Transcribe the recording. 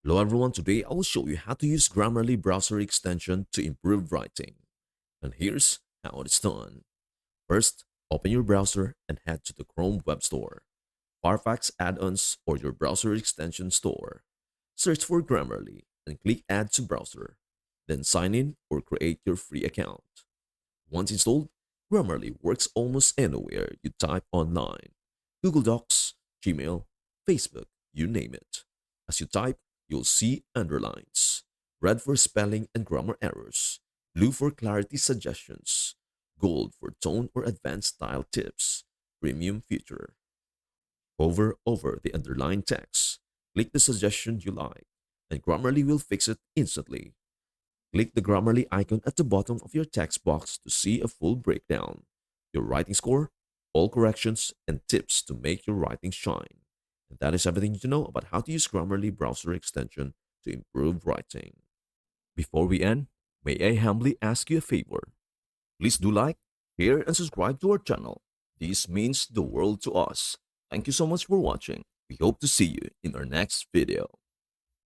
Hello everyone, today I will show you how to use Grammarly browser extension to improve writing. And here's how it's done. First, open your browser and head to the Chrome Web Store, Firefox add-ons or your browser extension store. Search for Grammarly and click Add to Browser. Then sign in or create your free account. Once installed, Grammarly works almost anywhere you type online. Google Docs, Gmail, Facebook, you name it. As you type, you'll see underlines. Red for spelling and grammar errors. Blue for clarity suggestions. Gold for tone or advanced style tips. Premium feature. Hover over the underlined text. Click the suggestion you like, and Grammarly will fix it instantly. Click the Grammarly icon at the bottom of your text box to see a full breakdown, your writing score, all corrections, and tips to make your writing shine. And that is everything you know about how to use Grammarly browser extension to improve writing. Before we end, may I humbly ask you a favor? Please do like, share, and subscribe to our channel. This means the world to us. Thank you so much for watching. We hope to see you in our next video.